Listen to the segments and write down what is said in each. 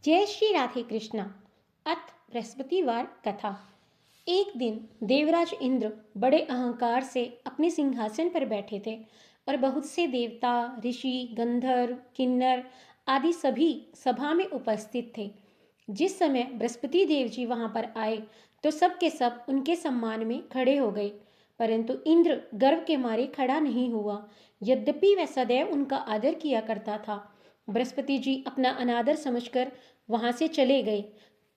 जय श्री राधे कृष्णा। अथ बृहस्पतिवार कथा। एक दिन देवराज इंद्र बड़े अहंकार से अपने सिंहासन पर बैठे थे और बहुत से देवता, ऋषि, गंधर्व, किन्नर आदि सभी सभा में उपस्थित थे। जिस समय बृहस्पति देव जी वहां पर आए तो सब के सब उनके सम्मान में खड़े हो गए, परंतु इंद्र गर्व के मारे खड़ा नहीं हुआ। यद्यपि वह सदैव उनका आदर किया करता था। बृहस्पति जी अपना अनादर समझकर वहां से चले गए।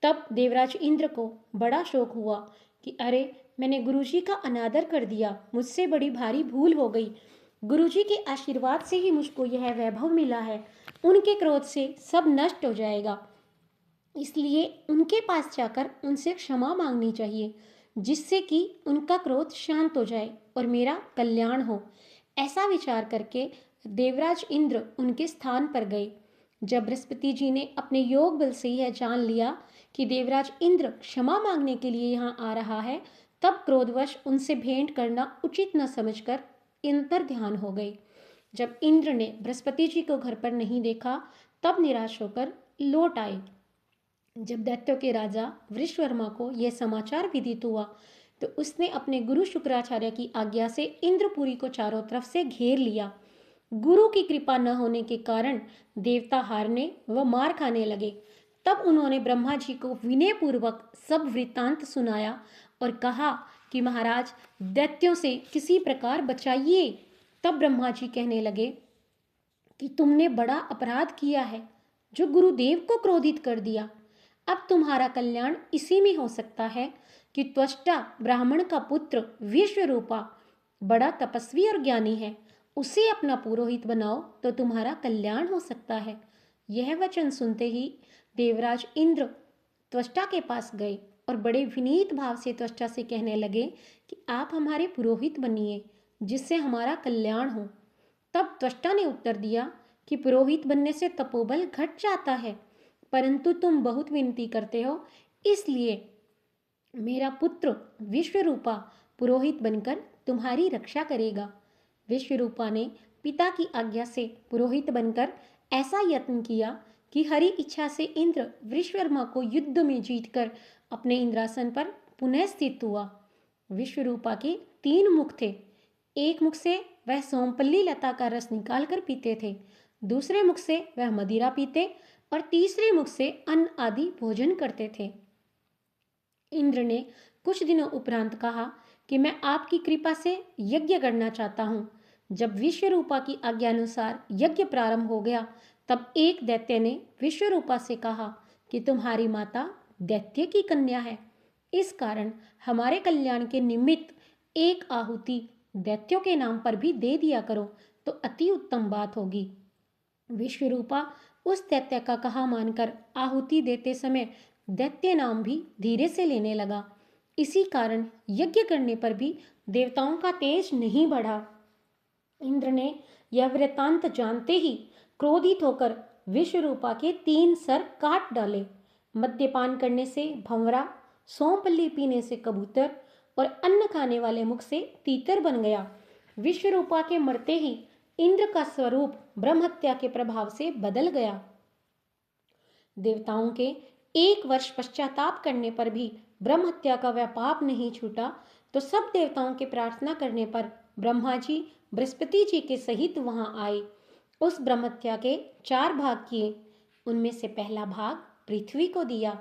तब देवराज इंद्र को बड़ा शोक हुआ कि अरे, मैंने गुरुजी का अनादर कर दिया, मुझसे बड़ी भारी भूल हो गई। गुरुजी के आशीर्वाद से ही मुझको यह वैभव मिला है, उनके क्रोध से सब नष्ट हो जाएगा। इसलिए उनके पास जाकर उनसे क्षमा मांगनी चाहिए, जिससे कि उनका क्रोध शांत हो जाए और मेरा कल्याण हो। ऐसा विचार करके देवराज इंद्र उनके स्थान पर गए। जब बृहस्पति जी ने अपने योग बल से यह जान लिया कि देवराज इंद्र क्षमा मांगने के लिए यहाँ आ रहा है, तब क्रोधवश उनसे भेंट करना उचित न समझकर इंतर ध्यान हो गए। जब इंद्र ने बृहस्पति जी को घर पर नहीं देखा, तब निराश होकर लौट आए। जब दैत्यों के राजा वृषवर्मा को यह समाचार विदित हुआ तो उसने अपने गुरु शुक्राचार्य की आज्ञा से इंद्रपुरी को चारों तरफ से घेर लिया। गुरु की कृपा न होने के कारण देवता हारने व मार खाने लगे। तब उन्होंने ब्रह्मा जी को विनय पूर्वक सब वृत्तांत सुनाया और कहा कि महाराज, दैत्यों से किसी प्रकार बचाइए। तब ब्रह्मा जी कहने लगे कि तुमने बड़ा अपराध किया है, जो गुरुदेव को क्रोधित कर दिया। अब तुम्हारा कल्याण इसी में हो सकता है कि त्वष्टा ब्राह्मण का पुत्र विश्वरूपा बड़ा तपस्वी और ज्ञानी है, उसे अपना पुरोहित बनाओ तो तुम्हारा कल्याण हो सकता है। यह वचन सुनते ही देवराज इंद्र त्वष्टा के पास गए और बड़े विनीत भाव से त्वष्टा से कहने लगे कि आप हमारे पुरोहित बनिए, जिससे हमारा कल्याण हो। तब त्वष्टा ने उत्तर दिया कि पुरोहित बनने से तपोबल घट जाता है, परंतु तुम बहुत विनती करते हो, इसलिए मेरा पुत्र विश्वरूपा पुरोहित बनकर तुम्हारी रक्षा करेगा। विश्वरूपा ने पिता की आज्ञा से पुरोहित बनकर ऐसा यत्न किया कि हरि इच्छा से इंद्र विश्ववर्मा को युद्ध में जीतकर अपने इंद्रासन पर पुनः स्थित हुआ। विश्वरूपा के 3 मुख थे। एक मुख से वह सोमपल्ली लता का रस निकालकर पीते थे, दूसरे मुख से वह मदिरा पीते और तीसरे मुख से अन्न आदि भोजन करते थे। इंद्र ने कुछ दिनों उपरांत कहा कि मैं आपकी कृपा से यज्ञ करना चाहता हूँ। जब विश्वरूपा की आज्ञानुसार यज्ञ प्रारंभ हो गया, तब एक दैत्य ने विश्वरूपा से कहा कि तुम्हारी माता दैत्य की कन्या है, इस कारण हमारे कल्याण के निमित्त एक आहुति दैत्यों के नाम पर भी दे दिया करो तो अति उत्तम बात होगी। विश्वरूपा उस दैत्य का कहा मानकर आहुति देते समय दैत्य नाम भी धीरे से लेने लगा। इसी कारण यज्ञ करने पर भी देवताओं का तेज नहीं बढ़ा। इंद्र ने यह वृत्तांत जानते ही क्रोधित होकर विश्वरूपा के 3 सर काट डाले। मद्यपान करने से भंवरा, सोमपल्ली पीने से कबूतर और अन्न खाने वाले मुख से तीतर बन गया। विश्वरूपा के मरते ही इंद्र का स्वरूप ब्रह्महत्या के प्रभाव से बदल गया। देवताओं के 1 वर्ष पश्चाताप करने पर भी ब्रह्महत्या का वह पाप नहीं छूटा, तो सब देवताओं के प्रार्थना करने पर ब्रह्मा जी बृहस्पति जी के सहित वहां आए। उस ब्रह्महत्या के 4 भाग किए। उनमें से पहला भाग पृथ्वी को दिया।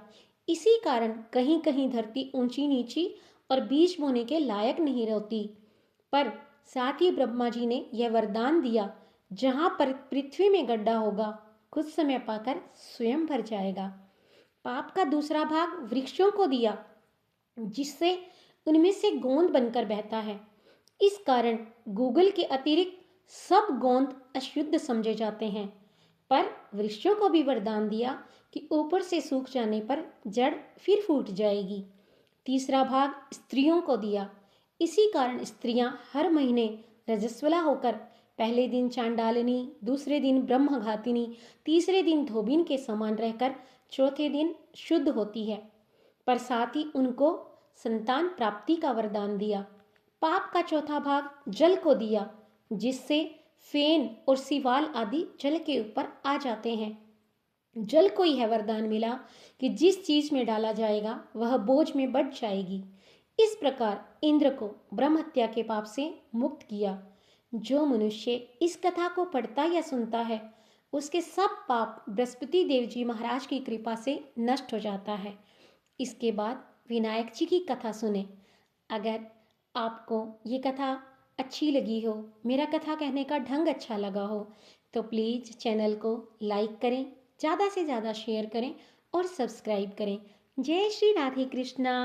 इसी कारण कहीं कहीं धरती ऊंची नीची और बीज बोने के लायक नहीं रहती। पर साथ ही ब्रह्मा जी ने यह वरदान दिया, जहां पर पृथ्वी में गड्ढा होगा, कुछ समय पाकर स्वयं भर जाएगा। पाप का दूसरा भाग वृक्षों को दिया, जिससे उनमें से गोंद बनकर बहता है। इस कारण गूगल के अतिरिक्त सब गोंद अशुद्ध समझे जाते हैं। पर वृक्षों को भी वरदान दिया कि ऊपर से सूख जाने पर जड़ फिर फूट जाएगी। तीसरा भाग स्त्रियों को दिया। इसी कारण स्त्रियां हर महीने रजस्वला होकर पहले दिन चांडालिनी, दूसरे दिन ब्रह्मघातिनी, तीसरे दिन धोबिन के समान रहकर चौथे दिन शुद्ध होती है। पर साथ ही उनको संतान प्राप्ति का वरदान दिया। पाप का चौथा भाग जल को दिया, जिससे फेन और सिवाल आदि जल के ऊपर आ जाते हैं। जल को यह वरदान मिला कि जिस चीज में डाला जाएगा वह बोझ में बढ़ जाएगी। इस प्रकार इंद्र को ब्रह्म हत्या के पाप से मुक्त किया। जो मनुष्य इस कथा को पढ़ता या सुनता है उसके सब पाप बृहस्पति देव जी महाराज की कृपा से नष्ट हो जाता है। इसके बाद विनायक जी की कथा सुने। अगर आपको ये कथा अच्छी लगी हो, मेरा कथा कहने का ढंग अच्छा लगा हो, तो प्लीज़ चैनल को लाइक करें, ज़्यादा से ज़्यादा शेयर करें और सब्सक्राइब करें। जय श्री राधे कृष्णा।